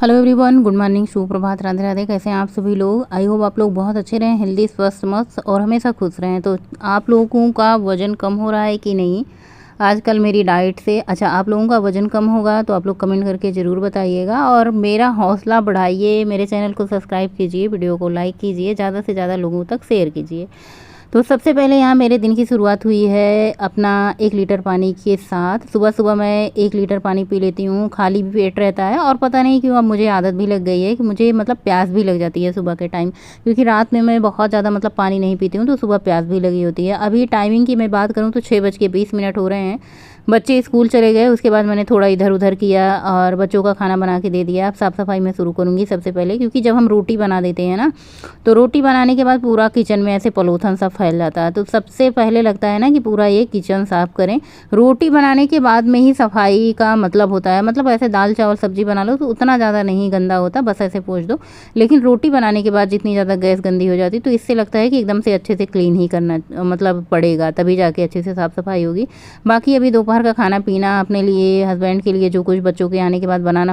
Hello everyone, good morning, सुप्रभात, राधे राधे। कैसे हैं आप सभी लोग? आई होप आप लोग बहुत अच्छे रहें, हेल्दी, स्वस्थ, मस्त और हमेशा खुश रहें। तो आप लोगों का वज़न कम हो रहा है कि नहीं आजकल मेरी डाइट से? अच्छा, आप लोगों का वज़न कम होगा तो आप लोग कमेंट करके ज़रूर बताइएगा और मेरा हौसला बढ़ाइए। मेरे चैनल को सब्सक्राइब कीजिए, वीडियो को लाइक कीजिए, ज़्यादा से ज़्यादा लोगों तक शेयर कीजिए। तो सबसे पहले यहाँ मेरे दिन की शुरुआत हुई है अपना 1 लीटर पानी के साथ। सुबह सुबह मैं 1 लीटर पानी पी लेती हूँ, खाली भी पेट रहता है और पता नहीं क्यों अब मुझे आदत भी लग गई है कि मुझे मतलब प्यास भी लग जाती है सुबह के टाइम, क्योंकि रात में मैं बहुत ज़्यादा मतलब पानी नहीं पीती हूँ तो सुबह प्यास भी लगी होती है। अभी टाइमिंग की मैं बात करूँ तो 6:20 हो रहे हैं। बच्चे स्कूल चले गए, उसके बाद मैंने थोड़ा इधर उधर किया और बच्चों का खाना बना के दे दिया। अब साफ़ सफाई मैं शुरू करूँगी सबसे पहले, क्योंकि जब हम रोटी बना देते हैं ना तो रोटी बनाने के बाद पूरा किचन में ऐसे पॉलीथिन सा फैल जाता है। तो सबसे पहले लगता है ना कि पूरा ये किचन साफ़ करें। रोटी बनाने के बाद में ही सफाई का मतलब होता है, मतलब ऐसे दाल चावल सब्जी बना लो तो उतना ज़्यादा नहीं गंदा होता, बस ऐसे पोंछ दो। लेकिन रोटी बनाने के बाद जितनी ज़्यादा गैस गंदी हो जाती तो इससे लगता है कि एकदम से अच्छे से क्लीन ही करना मतलब पड़ेगा, तभी जाके अच्छे से साफ़ सफाई होगी। बाकी अभी दोपहर का खाना पीना अपने लिए, हस्बैंड के लिए जो कुछ बच्चों के आने के बाद बनाना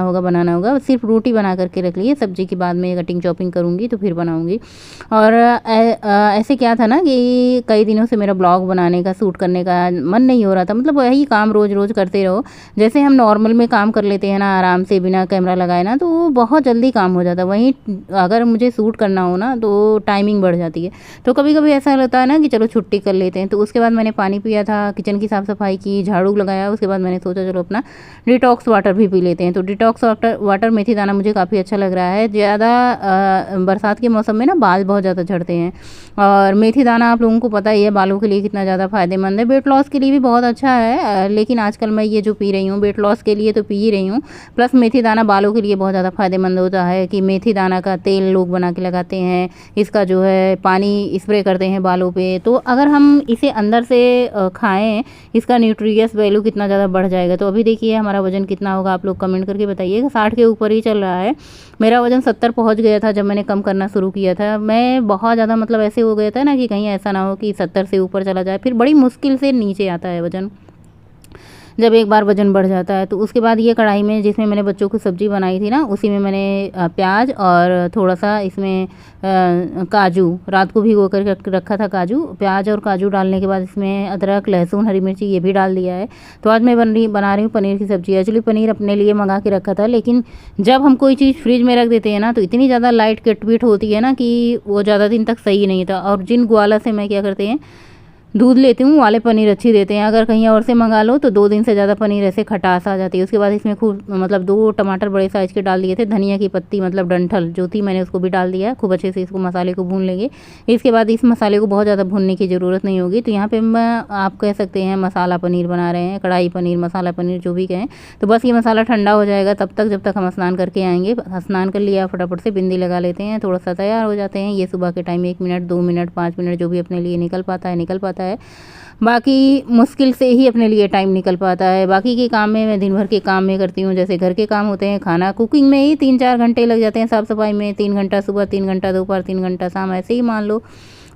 होगा। सिर्फ रोटी बना करके रख लिए, सब्जी के बाद में कटिंग चॉपिंग करूँगी तो फिर बनाऊँगी। और ऐसे क्या था ना कि कई दिनों से मेरा ब्लॉग बनाने का, शूट करने का मन नहीं हो रहा था। मतलब वही काम रोज़ रोज़ करते रहो, जैसे हम नॉर्मल में काम कर लेते हैं ना आराम से बिना कैमरा लगाए ना, तो वो बहुत जल्दी काम हो जाता है। वहीं अगर मुझे शूट करना हो ना तो टाइमिंग बढ़ जाती है। तो कभी कभी ऐसा लगता है ना कि चलो छुट्टी कर लेते हैं। तो उसके बाद मैंने पानी पिया था, किचन की साफ़ सफाई की, झाड़ू लगाया। उसके बाद मैंने सोचा चलो अपना डिटॉक्स वाटर भी पी लेते हैं। तो डिटॉक्स वाटर मेथी दाना मुझे काफ़ी अच्छा लग रहा है। ज़्यादा बरसात के मौसम में ना बाल बहुत ज़्यादा झड़ते हैं और मेथी दाना आप लोगों को पता ही है बालों के लिए कितना ज़्यादा फ़ायदेमंद है। वेट लॉस के लिए भी बहुत अच्छा है, लेकिन आजकल मैं ये जो पी रही हूँ वेट लॉस के लिए तो पी ही रही हूँ, प्लस मेथी दाना बालों के लिए बहुत ज़्यादा फ़ायदेमंद होता है। कि मेथी दाना का तेल लोग बना के लगाते हैं, इसका जो है पानी स्प्रे करते हैं बालों पे। तो अगर हम इसे अंदर से खाएँ, इसका न्यूट्रियस वैल्यू कितना ज़्यादा बढ़ जाएगा। तो अभी देखिए हमारा वज़न कितना होगा, आप लोग कमेंट करके बताइएगा। 60 के ऊपर ही चल रहा है। मेरा वज़न 70 पहुँच गया था जब मैंने कम करना शुरू किया था। मैं बहुत ज़्यादा मतलब ऐसे हो गया था ना कि कहीं ऐसा ना हो कि 70 से ऊपर चला जाए, फिर बड़ी मुश्किल से नीचे आता है वज़न जब एक बार वज़न बढ़ जाता है। तो उसके बाद ये कढ़ाई में जिसमें मैंने बच्चों की सब्ज़ी बनाई थी ना, उसी में मैंने प्याज और थोड़ा-सा इसमें काजू, रात को भिगो कर रखा था काजू। प्याज और काजू डालने के बाद इसमें अदरक, लहसुन, हरी मिर्ची ये भी डाल दिया है। तो आज मैं बना रही हूँ पनीर की सब्ज़ी। एक्चुअली पनीर अपने लिए मंगा के रखा था, लेकिन जब हम कोई चीज़ फ्रिज में रख देते हैं ना तो इतनी ज़्यादा लाइट कट-पिट होती है ना कि वो ज़्यादा दिन तक सही नहीं था। और जिन ग्वाला से मैं क्या करते हैं दूध लेती हूँ, वाले पनीर अच्छी देते हैं। अगर कहीं और से मंगा लो तो 2 दिन से ज़्यादा पनीर ऐसे खटास आ जाती है। उसके बाद इसमें खूब मतलब 2 टमाटर बड़े साइज़ के डाल दिए थे, धनिया की पत्ती मतलब डंठल जो थी मैंने उसको भी डाल दिया। खूब अच्छे से इसको मसाले को भून लेंगे। इसके बाद इस मसाले को बहुत ज़्यादा भूनने की ज़रूरत नहीं होगी। तो यहाँ पे मैं आप कह सकते हैं मसाला पनीर बना रहे हैं, कढ़ाई पनीर, मसाला पनीर जो भी कहें। तो बस ये मसाला ठंडा हो जाएगा तब तक, जब तक हम स्नान करके आएँगे। स्नान कर लिया, फटाफट से बिंदी लगा लेते हैं, थोड़ा-सा तैयार हो जाते हैं। ये सुबह के टाइम 1 मिनट, 2 मिनट, 5 मिनट जो भी अपने लिए निकल पाता है। बाकी मुश्किल से ही अपने लिए टाइम निकल पाता है। बाकी के काम में मैं दिन भर के काम में करती हूँ, जैसे घर के काम होते हैं, खाना कुकिंग में ही 3-4 घंटे लग जाते हैं, साफ़ सफाई में 3 घंटा सुबह, 3 घंटा दोपहर, 3 घंटा शाम, ऐसे ही मान लो।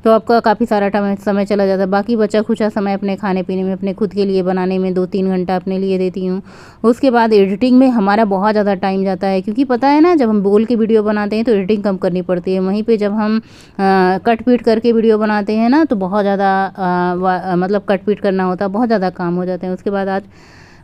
तो आपका काफ़ी सारा समय चला जाता है। बाकी बचा खुचा समय अपने खाने पीने में, अपने खुद के लिए बनाने में 2-3 घंटा अपने लिए देती हूँ। उसके बाद एडिटिंग में हमारा बहुत ज़्यादा टाइम जाता है, क्योंकि पता है ना जब हम बोल के वीडियो बनाते हैं तो एडिटिंग कम करनी पड़ती है। वहीं पे जब हम कट पीट करके वीडियो बनाते हैं ना तो बहुत ज़्यादा मतलब कट पीट करना होता है, बहुत ज़्यादा काम हो जाते हैं। उसके बाद आज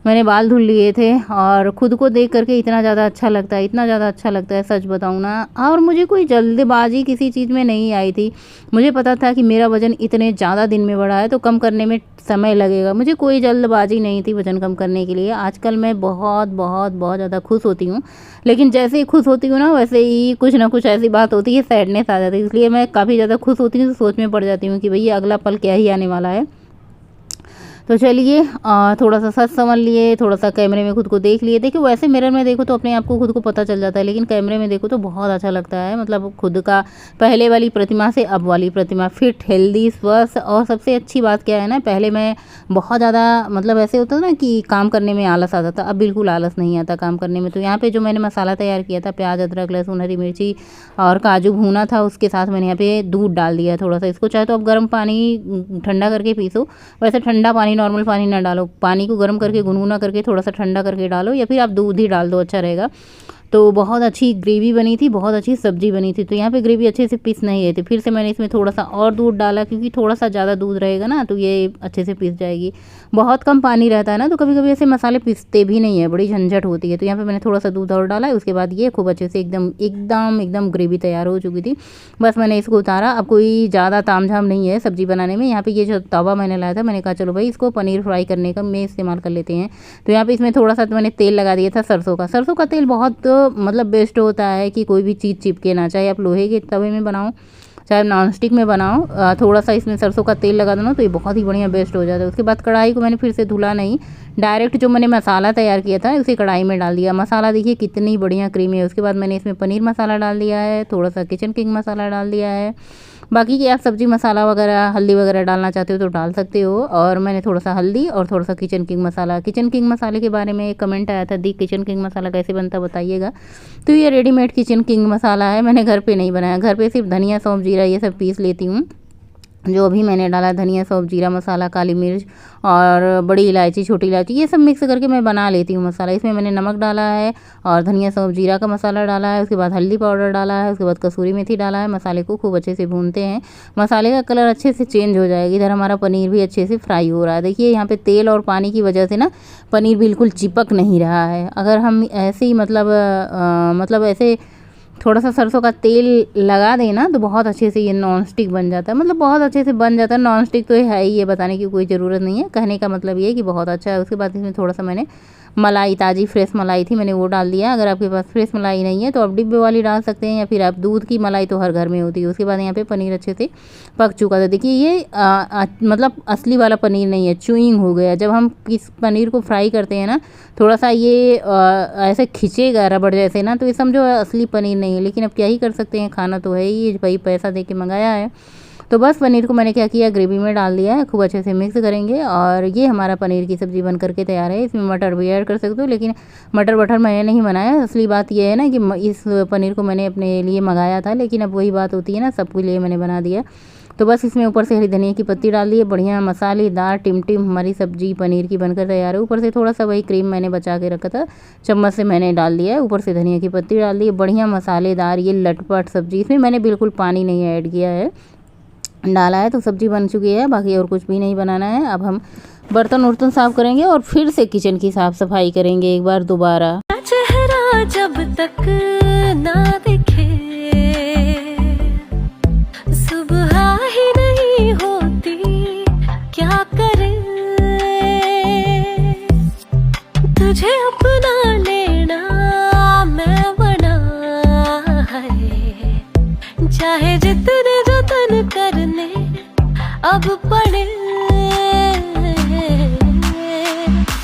मैंने बाल धुल लिए थे और खुद को देख करके इतना ज़्यादा अच्छा लगता है, इतना ज़्यादा अच्छा लगता है, सच बताऊँ ना। और मुझे कोई जल्दबाजी किसी चीज़ में नहीं आई थी। मुझे पता था कि मेरा वज़न इतने ज़्यादा दिन में बढ़ा है तो कम करने में समय लगेगा। मुझे कोई जल्दबाजी नहीं थी वज़न कम करने के लिए। आजकल मैं बहुत ज़्यादा खुश होती हूँ, लेकिन जैसे ही खुश होती हूँ ना वैसे ही कुछ ना कुछ ऐसी बात होती है, सैडनेस आ जाती है। इसलिए मैं काफ़ी ज़्यादा खुश होती हूँ तो सोच में पड़ जाती हूँ कि भई अगला पल क्या ही आने वाला है। तो चलिए थोड़ा-सा सज संवर लिए, थोड़ा-सा कैमरे में खुद को देख लिए। देखिए वैसे मिरर में देखो तो अपने आप को खुद को पता चल जाता है, लेकिन कैमरे में देखो तो बहुत अच्छा लगता है। मतलब खुद का पहले वाली प्रतिमा से अब वाली प्रतिमा फिट, हेल्दी, स्वस्थ। और सबसे अच्छी बात क्या है ना, पहले मैं बहुत ज़्यादा मतलब ऐसे होता था ना कि काम करने में आलस आता था, अब बिल्कुल आलस नहीं आता काम करने में। तो यहाँ पे जो मैंने मसाला तैयार किया था, प्याज, अदरक, लहसुन, हरी मिर्ची और काजू भूना था, उसके साथ मैंने यहाँ पे दूध डाल दिया थोड़ा-सा। इसको चाहे तो आप गर्म पानी ठंडा करके पीसो, वैसे ठंडा पानी, नॉर्मल पानी ना डालो, पानी को गर्म करके गुनगुना करके थोड़ा सा ठंडा करके डालो, या फिर आप दूध ही डाल दो, अच्छा रहेगा। तो बहुत अच्छी ग्रेवी बनी थी, बहुत अच्छी सब्जी बनी थी। तो यहाँ पे ग्रेवी अच्छे से पिस नहीं रही थी। फिर से मैंने इसमें थोड़ा सा और दूध डाला, क्योंकि थोड़ा सा ज़्यादा दूध रहेगा ना तो ये अच्छे से पिस जाएगी। बहुत कम पानी रहता है ना, तो कभी कभी ऐसे मसाले पिसते भी नहीं है, बड़ी झंझट होती है। तो यहाँ पे मैंने थोड़ा सा दूध और डाला है। उसके बाद ये खूब अच्छे से एकदम एकदम एकदम ग्रेवी तैयार हो चुकी थी। बस मैंने इसको उतारा। अब कोई ज़्यादा तामझाम नहीं है सब्ज़ी बनाने में। यहाँ पे ये जो तवा मैंने लाया था, मैंने कहा चलो भाई इसको पनीर फ्राई करने का मैं इस्तेमाल कर लेते हैं। तो यहाँ पे इसमें थोड़ा सा तो मैंने तेल लगा दिया था सरसों का। सरसों का तेल बहुत मतलब बेस्ट होता है कि कोई भी चीज़ चिपके ना, चाहे आप लोहे के तवे में बनाओ चाहे नॉन स्टिक में बनाओ, थोड़ा सा इसमें सरसों का तेल लगा दो ना तो ये बहुत ही बढ़िया बेस्ट हो जाता है। उसके बाद कढ़ाई को मैंने फिर से धुला नहीं, डायरेक्ट जो मैंने मसाला तैयार किया था उसी कढ़ाई में डाल दिया। मसाला देखिए कितनी बढ़िया क्रीमी है। उसके बाद मैंने इसमें पनीर मसाला डाल दिया है, थोड़ा सा किचन किंग मसाला डाल दिया है। बाकी की आप सब्ज़ी मसाला वगैरह हल्दी वगैरह डालना चाहते हो तो डाल सकते हो। और मैंने थोड़ा सा हल्दी और थोड़ा सा किचन किंग मसाला। किचन किंग मसाले के बारे में एक कमेंट आया था, दी किचन किंग मसाला कैसे बनता बताइएगा। तो ये रेडीमेड किचन किंग मसाला है, मैंने घर पे नहीं बनाया। घर पे सिर्फ धनिया सौंफ जीरा ये सब पीस लेती हूँ। जो अभी मैंने डाला धनिया सौंफ जीरा मसाला, काली मिर्च और बड़ी इलायची छोटी इलायची, ये सब मिक्स करके मैं बना लेती हूँ मसाला। इसमें मैंने नमक डाला है और धनिया सौंफ जीरा का मसाला डाला है। उसके बाद हल्दी पाउडर डाला है। उसके बाद कसूरी मेथी डाला है। मसाले को खूब अच्छे से भूनते हैं। मसाले का कलर अच्छे से चेंज हो जाएगा। इधर हमारा पनीर भी अच्छे से फ्राई हो रहा है। देखिए यहाँ पे तेल और पानी की वजह से ना पनीर बिल्कुल चिपक नहीं रहा है। अगर हम ऐसे ही मतलब ऐसे थोड़ा सा सरसों का तेल लगा देना तो बहुत अच्छे से ये नॉन स्टिक बन जाता है। मतलब बहुत अच्छे से बन जाता है। नॉन स्टिक तो ये है ही, ये बताने की कोई ज़रूरत नहीं है। कहने का मतलब ये है कि बहुत अच्छा है। उसके बाद इसमें थोड़ा सा मैंने मलाई, ताज़ी फ्रेश मलाई थी, मैंने वो डाल दिया। अगर आपके पास फ्रेश मलाई नहीं है तो आप डिब्बे वाली डाल सकते हैं, या फिर आप दूध की मलाई तो हर घर में होती है। उसके बाद यहाँ पे पनीर अच्छे से पक चुका था। देखिए ये मतलब असली वाला पनीर नहीं है, चुइंग हो गया। जब हम इस पनीर को फ्राई करते हैं ना थोड़ा सा ये ऐसे खिंचेगा रबड़ जैसे ना, तो ये समझो असली पनीर नहीं है। लेकिन अब क्या ही कर सकते हैं, खाना तो है ही भाई, पैसा दे के मंगाया है। तो बस पनीर को मैंने क्या किया, ग्रेवी में डाल दिया है। खूब अच्छे से मिक्स करेंगे और ये हमारा पनीर की सब्ज़ी बन करके तैयार है। इसमें मटर भी ऐड कर सकते हो, लेकिन मटर बटर मैंने नहीं बनाया। असली बात यह है ना कि इस पनीर को मैंने अपने लिए मंगाया था, लेकिन अब वही बात होती है ना, सबके लिए मैंने बना दिया। तो बस इसमें ऊपर से हरी धनिया की पत्ती डाल दी है। बढ़िया मसालेदार टिमटिम हमारी सब्जी पनीर की बनकर तैयार है। ऊपर से थोड़ा सा वही क्रीम मैंने बचा के रखा था, चम्मच से मैंने डाल दिया है। ऊपर से धनिया की पत्ती डाल दी है। बढ़िया मसालेदार ये लटपट सब्जी, इसमें मैंने बिल्कुल पानी नहीं ऐड किया है, डाला है तो सब्जी बन चुकी है। बाकी और कुछ भी नहीं बनाना है। अब हम बर्तन उर्तन साफ़ करेंगे और फिर से किचन की साफ़ सफाई करेंगे एक बार दोबारा। चेहरा जब तक ना दिखे सुबह ही नहीं होती, क्या करें तुझे अपना लेना मैं बना है, चाहे जितने जतन करने अब पड़े,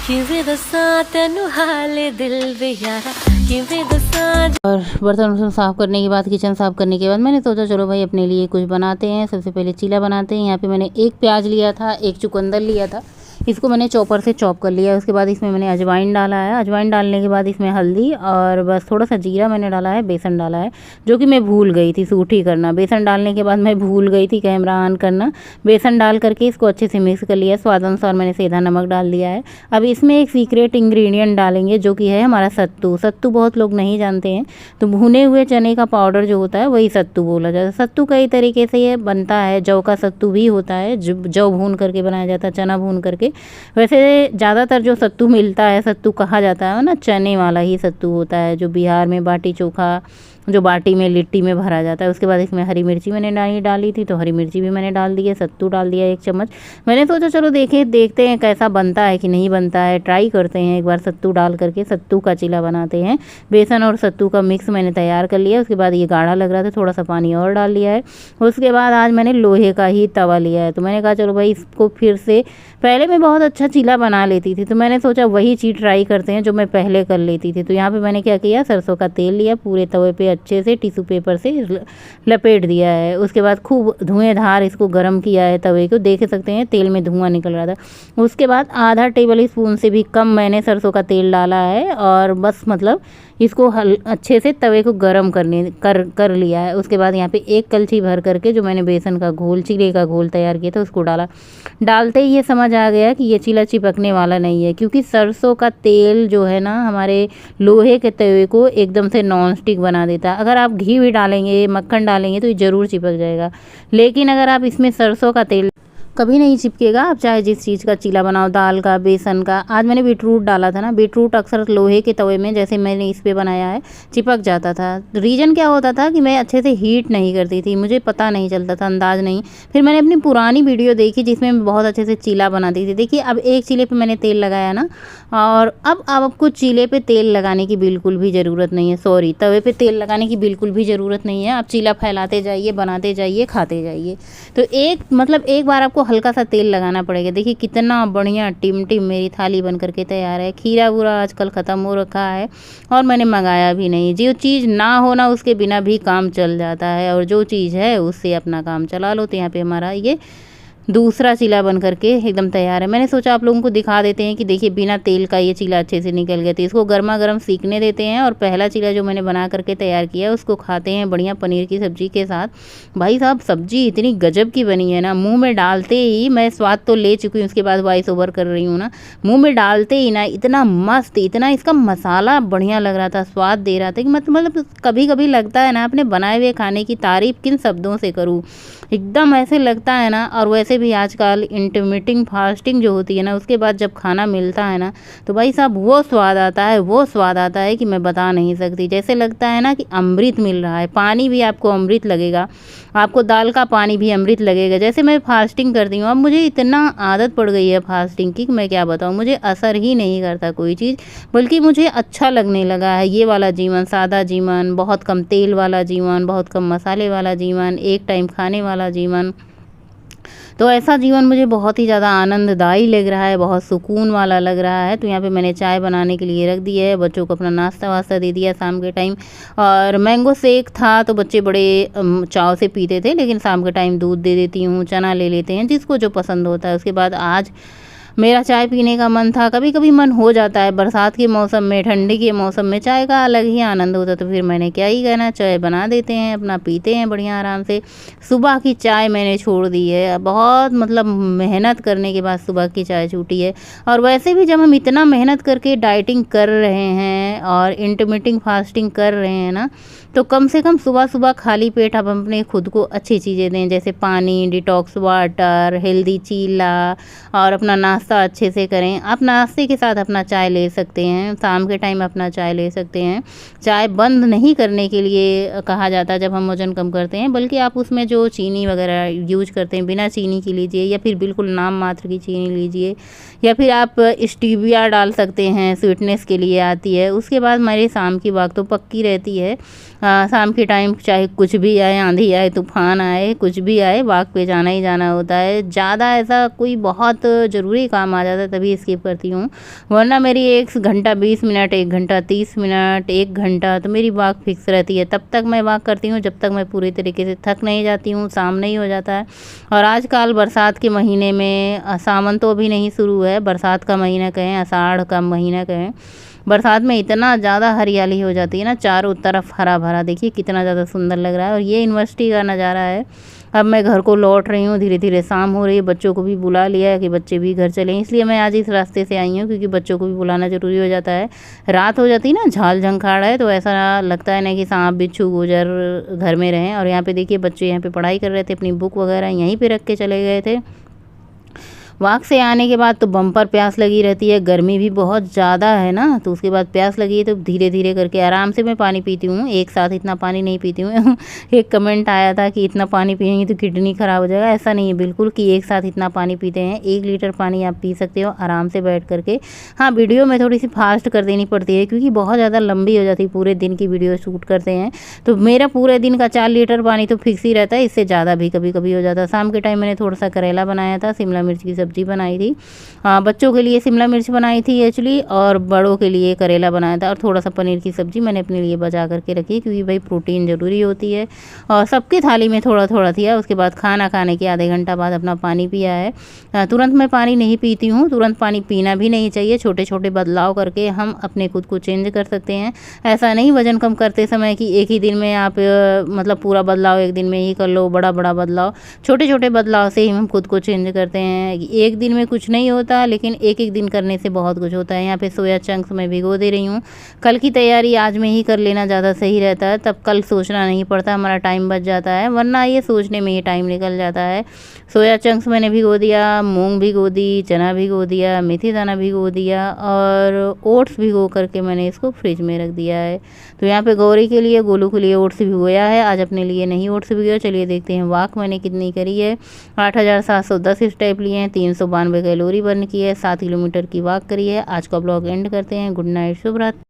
किवे दसा तेनू हाले दिल वे यारा, किवे दसा। और बर्तन वर्तन साफ़ करने के बाद, किचन साफ़ करने के बाद मैंने सोचा चलो भाई अपने लिए कुछ बनाते हैं। सबसे पहले चीला बनाते हैं। यहाँ पे मैंने एक प्याज लिया था, एक चुकंदर लिया था, इसको मैंने चॉपर से चॉप कर लिया। उसके बाद इसमें मैंने अजवाइन डाला है। अजवाइन डालने के बाद इसमें हल्दी और बस थोड़ा सा जीरा मैंने डाला है, बेसन डाला है, जो कि मैं भूल गई थी सूठी करना। बेसन डालने के बाद मैं भूल गई थी कैमरा ऑन करना। बेसन डाल करके इसको अच्छे से मिक्स कर लिया। स्वाद अनुसार मैंने सीधा नमक डाल दिया है। अब इसमें एक सीक्रेट इंग्रेडिएंट डालेंगे जो कि है हमारा सत्तू। सत्तू बहुत लोग नहीं जानते हैं, तो भुने हुए चने का पाउडर जो होता है वही सत्तू बोला जाता है। सत्तू कई तरीके से ये बनता है, जौ का सत्तू भी होता है, जौ भून करके बनाया जाता है, चना भून करके। वैसे ज़्यादातर जो सत्तू मिलता है, सत्तू कहा जाता है ना, चने वाला ही सत्तू होता है, जो बिहार में बाटी चोखा जो बाटी में लिट्टी में भरा जाता है। उसके बाद इसमें हरी मिर्ची मैंने नहीं डाली थी, तो हरी मिर्ची भी मैंने डाल दी है। सत्तू डाल दिया 1 चम्मच। मैंने सोचा चलो देखते हैं कैसा बनता है कि नहीं बनता है, ट्राई करते हैं एक बार सत्तू डाल करके, सत्तू का चीला बनाते हैं। बेसन और सत्तू का मिक्स मैंने तैयार कर लिया। उसके बाद ये गाढ़ा लग रहा था, थोड़ा सा पानी और डाल लिया है। उसके बाद आज मैंने लोहे का ही तवा लिया है, तो मैंने कहा चलो भाई इसको फिर से, पहले मैं बहुत अच्छा चीला बना लेती थी, तो मैंने सोचा वही चीज़ ट्राई करते हैं जो मैं पहले कर लेती थी। तो यहाँ पे मैंने क्या किया, सरसों का तेल लिया, पूरे तवे पे अच्छे से टिश्यू पेपर से लपेट दिया है। उसके बाद खूब धुएंधार इसको गर्म किया है तवे को, देख सकते हैं तेल में धुआं निकल रहा था। उसके बाद आधा टेबल स्पून से भी कम मैंने सरसों का तेल डाला है और बस मतलब इसको अच्छे से तवे को गर्म कर लिया है। उसके बाद यहाँ पे एक कलछी भर करके जो मैंने बेसन का घोल, चीले का घोल तैयार किया था उसको डाला। डालते ही ये समझ आ गया कि ये चीला चिपकने वाला नहीं है, क्योंकि सरसों का तेल जो है ना हमारे लोहे के तवे को एकदम से नॉन स्टिक बना देता है। अगर आप घी भी डालेंगे, मक्खन डालेंगे तो ये ज़रूर चिपक जाएगा, लेकिन अगर आप इसमें सरसों का तेल कभी नहीं चिपकेगा। आप चाहे जिस चीज़ का चीला बनाओ, दाल का, बेसन का। आज मैंने बीटरूट डाला था ना, बीटरूट अक्सर लोहे के तवे में जैसे मैंने इस पे बनाया है चिपक जाता था। रीज़न क्या होता था कि मैं अच्छे से हीट नहीं करती थी, मुझे पता नहीं चलता था, अंदाज़ नहीं। फिर मैंने अपनी पुरानी वीडियो देखी जिसमें मैं बहुत अच्छे से चीला बनाती थी। देखिए अब एक चीले पर मैंने तेल लगाया ना, और अब आपको चीले पर तेल लगाने की बिल्कुल भी ज़रूरत नहीं है, सॉरी तवे पर तेल लगाने की बिल्कुल भी ज़रूरत नहीं है। आप चीला फैलाते जाइए, बनाते जाइए, खाते जाइए। तो एक बार आपको हल्का सा तेल लगाना पड़ेगा। देखिए कितना बढ़िया टिम मेरी थाली बन करके तैयार है। खीरा पूरा आजकल ख़त्म हो रखा है और मैंने मंगाया भी नहीं। जो चीज़ ना हो ना उसके बिना भी काम चल जाता है, और जो चीज़ है उससे अपना काम चला लो। तो यहाँ पे हमारा ये दूसरा चीला बन करके एकदम तैयार है। मैंने सोचा आप लोगों को दिखा देते हैं कि देखिए बिना तेल का ये चीला अच्छे से निकल गया। तो इसको गर्मा गर्म सीखने देते हैं, और पहला चीला जो मैंने बना करके तैयार किया उसको खाते हैं बढ़िया पनीर की सब्जी के साथ। भाई साहब सब्जी इतनी गजब की बनी है ना, मुंह में डालते ही, मैं स्वाद तो ले चुकी हूँ उसके बाद वॉइस ओवर कर रही हूँ ना, मुँह में डालते ही ना इतना मस्त, इतना इसका मसाला बढ़िया लग रहा था, स्वाद दे रहा था कि मतलब कभी कभी लगता है ना अपने बनाए हुए खाने की तारीफ़ किन शब्दों से करूँ, एकदम ऐसे लगता है ना। और वैसे भी आजकल इंटरमिटिंग फास्टिंग जो होती है ना, उसके बाद जब खाना मिलता है ना तो भाई साहब वो स्वाद आता है कि मैं बता नहीं सकती। जैसे लगता है ना कि अमृत मिल रहा है। पानी भी आपको अमृत लगेगा, आपको दाल का पानी भी अमृत लगेगा। जैसे मैं फास्टिंग करती हूँ, अब मुझे इतना आदत पड़ गई है फास्टिंग की कि मैं क्या बताऊँ, मुझे असर ही नहीं करता कोई चीज़, बल्कि मुझे अच्छा लगने लगा है ये वाला जीवन, सादा जीवन, बहुत कम तेल वाला जीवन, बहुत कम मसाले वाला जीवन, एक टाइम खाने वाला जीवन। तो ऐसा जीवन मुझे बहुत ही ज़्यादा आनंददायी लग रहा है, बहुत सुकून वाला लग रहा है। तो यहाँ पे मैंने चाय बनाने के लिए रख दी है, बच्चों को अपना नाश्ता वास्ता दे दिया शाम के टाइम, और मैंगो शेक था तो बच्चे बड़े चाव से पीते थे, लेकिन शाम के टाइम दूध दे देती हूँ, चना ले लेते हैं, जिसको जो पसंद होता है। उसके बाद आज मेरा चाय पीने का मन था, कभी कभी मन हो जाता है बरसात के मौसम में, ठंडी के मौसम में चाय का अलग ही आनंद होता है। तो फिर मैंने क्या ही कहना, चाय बना देते हैं, अपना पीते हैं बढ़िया आराम से। सुबह की चाय मैंने छोड़ दी है, बहुत मतलब मेहनत करने के बाद सुबह की चाय छूटी है। और वैसे भी जब हम इतना मेहनत करके डाइटिंग कर रहे हैं और इंटरमिटिंग फास्टिंग कर रहे हैं ना, तो कम से कम सुबह सुबह खाली पेट आप अपने खुद को अच्छी चीज़ें दें, जैसे पानी, डिटॉक्स वाटर, हेल्दी चीला, और अपना नाश्ता अच्छे से करें। आप नाश्ते के साथ अपना चाय ले सकते हैं, शाम के टाइम अपना चाय ले सकते हैं। चाय बंद नहीं करने के लिए कहा जाता है जब हम वजन कम करते हैं, बल्कि आप उसमें जो चीनी वगैरह यूज करते हैं बिना चीनी की लीजिए, या फिर बिल्कुल नाम मात्र की चीनी लीजिए, या फिर आप स्टीविया डाल सकते हैं, स्वीटनेस के लिए आती है। उसके बाद मेरी शाम की वक्त तो पक्की रहती है, शाम के टाइम चाहे कुछ भी आए, आंधी आए, तूफान आए, कुछ भी आए, वॉक पे जाना ही जाना होता है। ज़्यादा ऐसा कोई बहुत ज़रूरी काम आ जाता है तभी स्किप करती हूँ, वरना मेरी 1 घंटा 20 मिनट, 1 घंटा 30 मिनट, 1 घंटा तो मेरी वॉक फिक्स रहती है। तब तक मैं वॉक करती हूँ जब तक मैं पूरी तरीके से थक नहीं जाती हूँ, शाम नहीं हो जाता है। और आजकल बरसात के महीने में, सावन तो अभी नहीं शुरू है, बरसात का महीना कहें, आषाढ़ का महीना कहें, बरसात में इतना ज़्यादा हरियाली हो जाती है ना, चारों तरफ हरा भरा, देखिए कितना ज़्यादा सुंदर लग रहा है। और ये यूनिवर्सिटी का नज़ारा है। अब मैं घर को लौट रही हूँ, धीरे धीरे शाम हो रही है, बच्चों को भी बुला लिया है कि बच्चे भी घर चलें, इसलिए मैं आज इस रास्ते से आई हूँ, क्योंकि बच्चों को भी बुलाना ज़रूरी हो जाता है। रात हो जाती है ना, झाल झंखाड़ है, तो ऐसा लगता है ना कि सांप बिच्छू गुजर घर में रहें। और यहाँ पे देखिए बच्चे यहाँ पे पढ़ाई कर रहे थे, अपनी बुक वगैरह यहीं पे रख के चले गए थे। वॉक से आने के बाद तो बम्पर प्यास लगी रहती है, गर्मी भी बहुत ज़्यादा है ना, तो उसके बाद प्यास लगी है तो धीरे धीरे करके आराम से मैं पानी पीती हूँ, एक साथ इतना पानी नहीं पीती हूँ। एक कमेंट आया था कि इतना पानी पिएंगे तो किडनी ख़राब हो जाएगा, ऐसा नहीं है बिल्कुल कि एक साथ इतना पानी पीते हैं। 1 लीटर पानी आप पी सकते हो आराम से बैठ करके। हाँ, वीडियो में थोड़ी सी फास्ट कर देनी पड़ती है, क्योंकि बहुत ज़्यादा लंबी हो जाती है, पूरे दिन की वीडियो शूट करते हैं, तो मेरा पूरे दिन का 4 लीटर पानी तो फिक्स ही रहता है, इससे ज़्यादा भी कभी कभी हो जाता है। शाम के टाइम मैंने थोड़ा सा करेला बनाया था, शिमला मिर्च की सब्ज़ी सब्ज़ी बनाई थी। बच्चों के लिए शिमला मिर्च बनाई थी एक्चुअली, और बड़ों के लिए करेला बनाया था, और थोड़ा सा पनीर की सब्ज़ी मैंने अपने लिए बचा करके रखी, क्योंकि भाई प्रोटीन ज़रूरी होती है। और सबकी थाली में थोड़ा थोड़ा दिया। उसके बाद खाना खाने के आधे घंटा बाद अपना पानी पिया है। तुरंत मैं पानी नहीं पीती हूँ, तुरंत पानी पीना भी नहीं चाहिए। छोटे छोटे बदलाव करके हम अपने खुद को चेंज कर सकते हैं। ऐसा नहीं वज़न कम करते समय कि एक ही दिन में आप मतलब पूरा बदलाव एक दिन में ही कर लो, बड़ा बड़ा बदलाव। छोटे छोटे बदलाव से ही हम खुद को चेंज करते हैं। एक दिन में कुछ नहीं होता, लेकिन एक एक दिन करने से बहुत कुछ होता है। यहाँ पे सोया चंक्स मैं भिगो दे रही हूँ। कल की तैयारी आज में ही कर लेना ज़्यादा सही रहता है, तब कल सोचना नहीं पड़ता, हमारा टाइम बच जाता है, वरना ये सोचने में ही टाइम निकल जाता है। सोया चंक्स मैंने भिगो दिया, मूंग भिगो दी, चना भिगो दिया, मेथी दाना भिगो दिया, और ओट्स भिगो करके मैंने इसको फ्रिज में रख दिया है। तो यहाँ पे गौरी के लिए, गोलू के लिए ओट्स भिगोया है, आज अपने लिए नहीं ओट्स भिगोया। चलिए देखते हैं वॉक मैंने कितनी करी है। 8710 स्टेप लिए हैं, 392 कैलोरी बर्न की है, 7 किलोमीटर की वॉक करी है। आज का ब्लॉग एंड करते हैं। गुड नाइट, शुभ रात्रि।